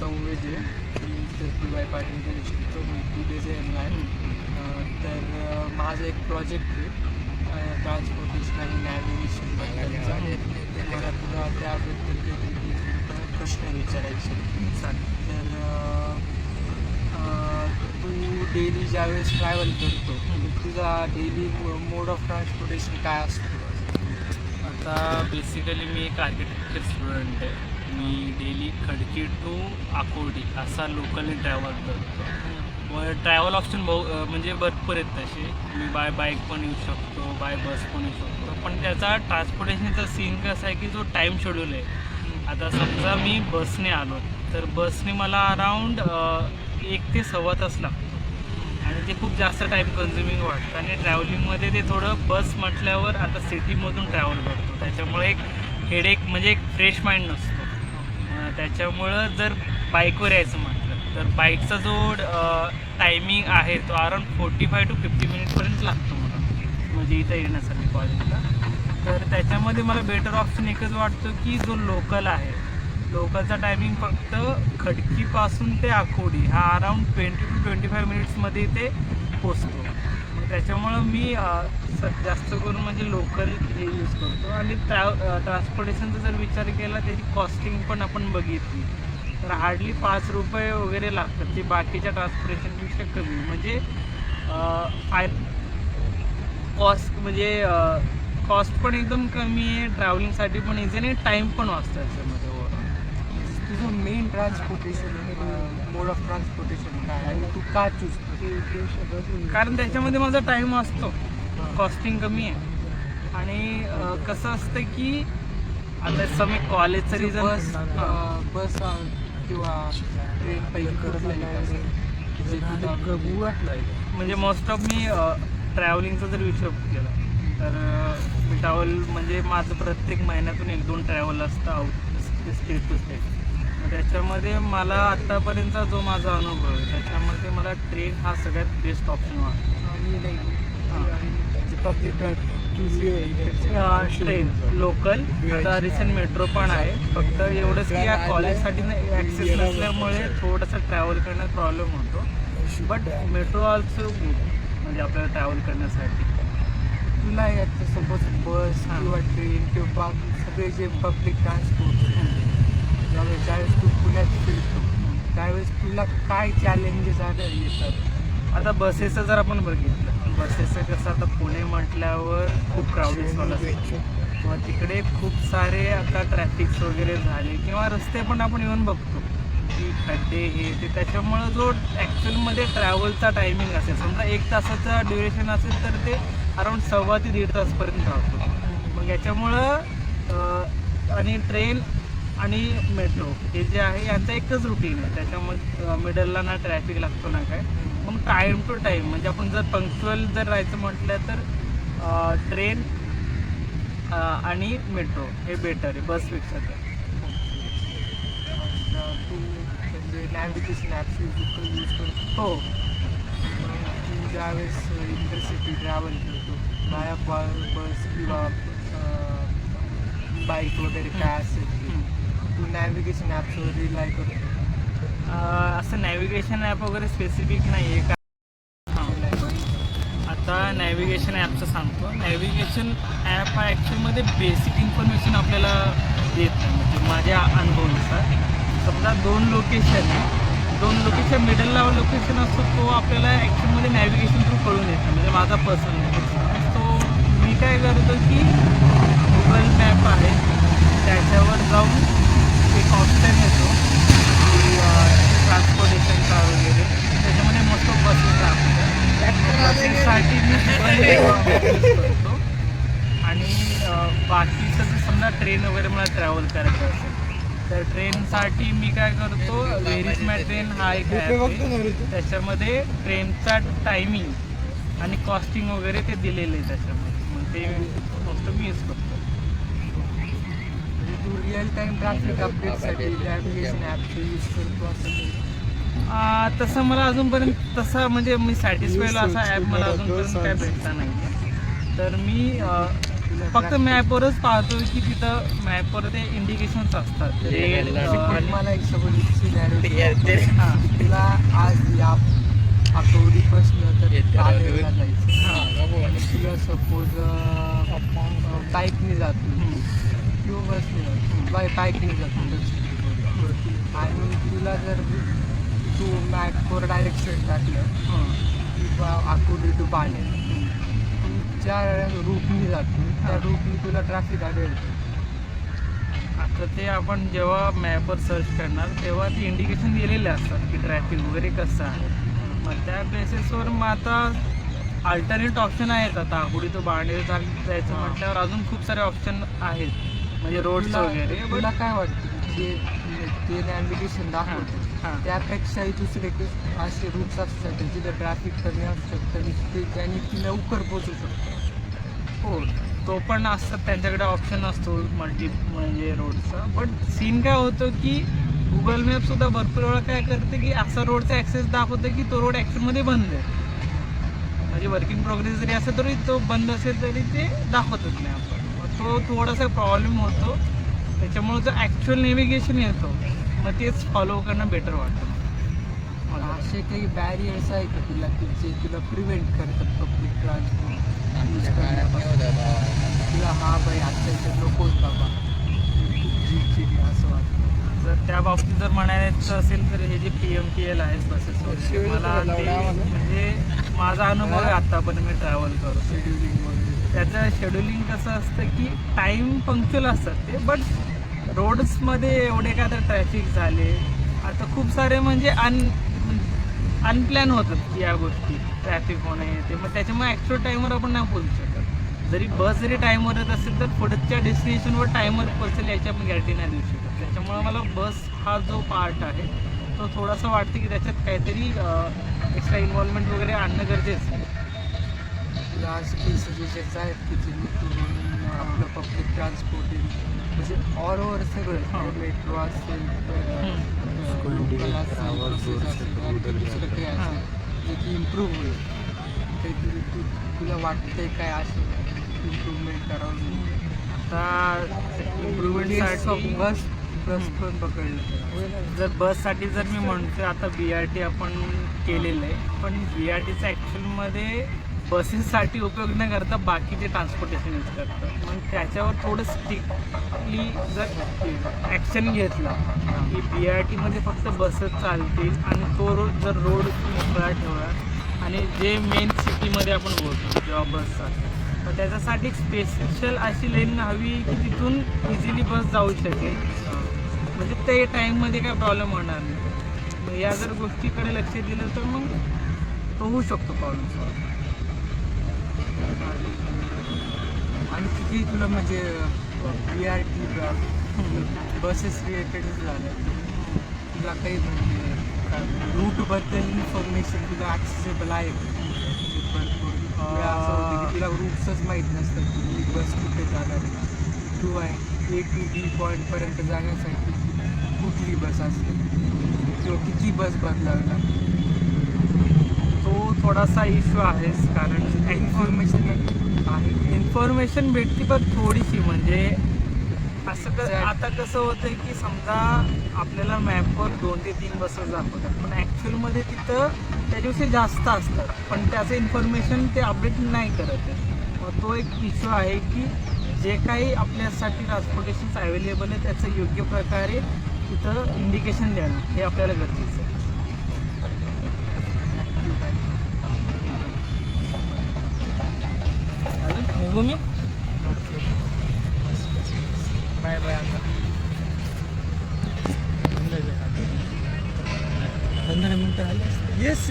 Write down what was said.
संवेद आहे. मी पी.वाय. पाटील कॉलेज शिकतो. मी BDSM आहे. तर माझा एक प्रोजेक्ट आहे ट्रान्सपोर्टेशन आणि नॅव्हिगेशन बद्दलचा. मला तुला त्याबद्दल काहीतरी प्रश्न विचारायचे. तर तू डेली ज्यावेळेस ट्रॅव्हल करतो तुझा डेली मोड ऑफ ट्रान्सपोर्टेशन काय असतो? आता बेसिकली मी एक आर्किटेक्चर स्टुडंट आहे. मी डेली खडकी टू आकोडी असा लोकलने ट्रॅव्हल करतो. व ट्रॅव्हल ऑप्शन म्हणजे भरपूर आहेत तसे. मी बाय बाईक पण येऊ शकतो, बाय बस पण येऊ शकतो. पण त्याचा ट्रान्सपोर्टेशनचा सीन कसा आहे की जो टाईम शेड्यूल आहे. आता समजा मी बसने आलो तर बसने मला अराऊंड 1 ते सव्वा तास लागतो आणि ते खूप जास्त टाईम कन्झ्युमिंग वाटतं. आणि ट्रॅव्हलिंगमध्ये ते थोडं बस म्हटल्यावर आता सिटीमधून ट्रॅव्हल करतो त्याच्यामुळे एक हेडेक म्हणजे एक फ्रेश माइंड नसतो. त्याच्यामुळं जर बाईकवर यायचं म्हटलं तर बाईकचा जो टायमिंग आहे तो अराऊंड 45 to 50 मिनिटपर्यंत लागतो मला म्हणजे इथं येण्यासाठी कॉलेजला. तर त्याच्यामध्ये मला बेटर ऑप्शन एकच वाटतो की जो लोकल आहे लोकलचा टायमिंग फक्त खडकीपासून ते आकोडी हा अराऊंड 20 to 25 मिनिट्समध्ये ते पोचतो. मग त्याच्यामुळं मी जास्त करून म्हणजे लोकल हे यूज करतो. आणि ट्रान्सपोर्टेशनचा जर विचार केला त्याची कॉस्टिंग पण आपण बघितली तर हार्डली 5 रुपये वगैरे लागतात. ते बाकीच्या ट्रान्सपोर्टेशनपेक्षा कमी म्हणजे कॉस्ट म्हणजे कॉस्ट पण एकदम कमी आहे. ट्रॅव्हलिंगसाठी पण इझी आणि टाईम पण वाचतं त्याच्यामध्ये. तुझं main transportation mode of transportation काय आणि तू का चूज करतो? कारण त्याच्यामध्ये माझा टाईम असतो, कॉस्टिंग कमी आहे आणि कसं असतं की आता समय कॉलेजचं रिझन बस किंवा ट्रेन पैकी म्हणजे मोस्ट ऑफ मी ट्रॅव्हलिंगचा जर विचार केला तर मी ट्रॅव्हल म्हणजे माझं प्रत्येक महिन्यातून 1-2 ट्रॅव्हल असतं आउट स्टेट टू स्टेट. त्याच्यामध्ये मला आत्तापर्यंतचा जो माझा अनुभव आहे त्याच्यामध्ये मला ट्रेन हा सगळ्यात बेस्ट ऑप्शन वाटतो. ट्रेन लोकल आता रिसेंट मेट्रो पण आहे. फक्त एवढंच की या कॉलेजसाठी ॲक्सेस नसल्यामुळे थोडंसं ट्रॅव्हल करण्यात प्रॉब्लेम होतो. बट मेट्रो ऑल्सो गुड म्हणजे आपल्याला ट्रॅव्हल करण्यासाठी. तुला याच्यासोबत बस किंवा ट्रेन किंवा सगळे जे पब्लिक ट्रान्सपोर्ट ज्यावेळेस तू पुण्यात फिरतो त्यावेळेस तुला काय चॅलेंजेस येतात? आता बसेसचं जर आपण बघितलं बसेसचं कसं आता पुणे म्हटल्यावर खूप क्राऊडेड झालं किंवा तिकडे खूप सारे आता ट्रॅफिक्स वगैरे झाले किंवा रस्ते पण आपण येऊन बघतो की खड्डे हे ते. त्याच्यामुळं जो ॲक्च्युअलमध्ये ट्रॅव्हलचा टायमिंग असेल समजा 1 तासाचा ड्युरेशन असेल तर ते अराऊंड 1.25 ते 1.5 तासपर्यंत राहतो. मग याच्यामुळं आणि ट्रेन आणि मेट्रो हे जे आहे यांचं एकच रुटीन आहे. त्याच्यामध्ये मिडलला ना ट्रॅफिक लागतो ना काय. मग टाईम टू टाईम म्हणजे आपण जर पंक्च्युअल जर राहायचं म्हटलं तर ट्रेन आणि मेट्रो हे बेटर आहे बसपेक्षा. तर तू म्हणजे नॅव्हिगेशन ॲप्स यूज करतो? हो. तू ज्यावेळेस इंटरसिटी ट्रॅव्हल करतो बाया बस किंवा बाईक वगैरे काय असेल तू नॅव्हिगेशन ॲप्सवर रिलाय करतो? असं नॅव्हिगेशन ॲप वगैरे स्पेसिफिक नाही आहे का. आता नॅव्हिगेशन ॲपचं सांगतो. नॅव्हिगेशन ॲप हा ॲक्च्युअलमध्ये बेसिक इन्फॉर्मेशन आपल्याला देत नाही. म्हणजे माझ्या अनुभवानुसार समजा 2 लोकेशन मिडलला लोकेशन असतो तो आपल्याला ॲक्च्युअलमध्ये नॅव्हिगेशन थ्रू कळून येतं. म्हणजे माझा पर्सनल तो मी काय करतो की गुगल मॅप आहे त्याच्यावर जाऊन एक ऑप्शन येतो ट्रान्सपोर्टेशनचा वगैरे. त्याच्यामध्ये मोस्ट ऑफ बसेस बसेससाठी मी यूज करतो. आणि बाकीचं जर समजा ट्रेन वगैरे मला ट्रॅव्हल करायचं असेल तर ट्रेनसाठी मी काय करतो व्हेरीज माय ट्रेन हा एक ॲप आहे. त्याच्यामध्ये ट्रेनचा टायमिंग आणि कॉस्टिंग वगैरे ते दिलेलं आहे त्याच्यामध्ये. मग ते फक्त मी यूज करतो. तू रिअल टाईम ट्रॅफिक अपडेटसाठी नॅव्हिगेशन ॲपचा यूज करतो असं? तसं मला अजूनपर्यंत तसा म्हणजे मी सॅटिस्फाईड असा ॲप मला अजूनपर्यंत काय भेटला नाही. तर मी फक्त मॅपवरच पाहतो की तिथं मॅपवर ते इंडिकेशन्स असतात रेड आणि मला एक सगळी हां तुला आज या आठवडीपासून तर बाहेरला जायचं आणि तुला सपोज बाईकने जातो किंवा बसने जातो बाईकने जातो आणि तुला जर तू मॅपवर डायरेक्शन टाकलं किंवा आकुर्डी टू बाणे ज्या रूटनी जातो त्या रूटनी तुला ट्रॅफिक आढळतं. आता ते आपण जेव्हा मॅपवर सर्च करणार तेव्हा ते इंडिकेशन दिलेले असतात की ट्रॅफिक वगैरे कसं आहे. मग त्या बेसिसवर मग आता अल्टरनेट ऑप्शन आहेत. आता आकुर्डी तो बाणेर जायचं म्हटल्यावर अजून खूप सारे ऑप्शन आहेत म्हणजे रोड्स वगैरे. तुला काय वाटतं जे ते नॅव्हिगेशन दाखवतं हां त्यापेक्षाही दुसरे असे रूट्स असतात जिथं ट्रॅफिक कमी असतं तरी ते त्याने ती लवकर पोचू शकतो. हो तो पण असतात त्यांच्याकडे ऑप्शन असतो म्हणजे रोडचा. पण सीन काय होतं की गुगल मॅपसुद्धा भरपूर वेळा काय करते की असा रोडचा ॲक्सेस दाखवतं की तो रोड ॲक्च्युअलमध्ये बंद आहे. म्हणजे वर्किंग प्रोग्रेस जरी असेल तरी तो बंद असेल तरी ते दाखवतच नाही आपण. तो थोडासा प्रॉब्लेम होतो. त्याच्यामुळे जो ॲक्च्युअल नेव्हिगेशन येतो मग तेच फॉलो करणं बेटर वाटतं. असे काही बॅरियर्स आहे का तुला की जे तुला प्रिव्हेंट करतात पब्लिक ट्रान्सपोर्ट यूज करण्यापासून तुला हा बाई आजच्या इथे नकोच बाबा जी असं वाटतं? जर त्या बाबतीत जर म्हणायचं असेल तर हे जे PMPL आहेत बसेसवर मला ते म्हणजे माझा अनुभव आहे आत्तापर्यंत मी ट्रॅव्हल करतो. शेड्युलिंग वगैरे त्याचं शेड्युलिंग कसं असतं की टाईम पंक्च्युअल असतात ते. बट रोड्समध्ये एवढे काय तर ट्रॅफिक झाले आता खूप सारे म्हणजे अनप्लॅन होतात की या गोष्टी ट्रॅफिक होणं येते. मग त्याच्यामुळे ॲक्च्युअल टाईमवर आपण नाही पोहोचू शकत. जरी बस जरी टाईमवर येत असेल तर पुढच्या डेस्टिनेशनवर टाईमवर पोहोचेल याची आपण गॅरंटी नाही देऊ शकत. त्याच्यामुळे मला बस हा जो पार्ट आहे तो थोडासा वाटतं की त्याच्यात काहीतरी एक्स्ट्रा इन्व्हॉल्वमेंट वगैरे आणणं गरजेचं आहे. तुला असे काही सजेशन्स आहेत की जेणेकरून आपलं पब्लिक ट्रान्सपोर्ट म्हणजे ऑल ओव्हर सगळं मेट्रो असेल लोकल असेल दुसरं काही असेल जे की इम्प्रूव्ह होईल काहीतरी तुला वाटतंय काय असेल इम्प्रूव्हमेंट करावं? आता इम्प्रूव्हमेंटसाठी बस पण पकडलं जर बससाठी जर मी म्हणतो आता BRT आपण केलेलं आहे. पण BRTचं ॲक्च्युअलमध्ये बसेससाठी उपयोग न करता बाकीचे ट्रान्सपोर्टेशन यूज करतात. मग त्याच्यावर थोडं स्ट्रिक्टली जर ॲक्शन घेतलं की BRTमध्ये फक्त बसेस चालतील आणि तो जर रोड मोकळा ठेवला आणि जे मेन सिटीमध्ये आपण बोलतो जेव्हा बस चालते तर त्याच्यासाठी स्पेशल अशी लेन हवी की तिथून इझिली बस जाऊ शकेल. म्हणजे ते टाईममध्ये काय प्रॉब्लेम होणार नाही. मग या जर गोष्टीकडे लक्ष दिलं तर मग तो होऊ शकतो प्रॉब्लेम सॉल्व. आणि किती तुला म्हणजे BRT बसेस रिलेटेडच झालं तुला काही म्हणजे रूटबद्दल इन्फॉर्मेशन तुला ॲक्सेसेबल आहे भरपूर असं होतं की तुला रूट्सच माहीत नसतं की बस कुठे जाणार किंवा A to B पॉईंटपर्यंत जाण्यासाठी कुठली बस असते किंवा किती बस बदलावी लागते. तो थोडासा इश्यू आहेच कारण इन्फॉर्मेशन आहे इन्फॉर्मेशन भेटते पण थोडीशी म्हणजे असं आता कसं होतं की समजा आपल्याला मॅपवर 2 ते 3 बसेस दाखवतात पण ॲक्च्युअलमध्ये तिथं त्याच्याविषयी जास्त असतात पण त्याचं इन्फॉर्मेशन ते अपडेट नाही करत आहे. मग तो एक इश्यू आहे की जे काही आपल्यासाठी ट्रान्सपोर्टेशन्स अवेलेबल आहे त्याचं योग्य प्रकारे तिथं इंडिकेशन देणं हे आपल्याला गरजेचं आहे. निघू मी बाय बाय आता 15 मिनटं झाली. येस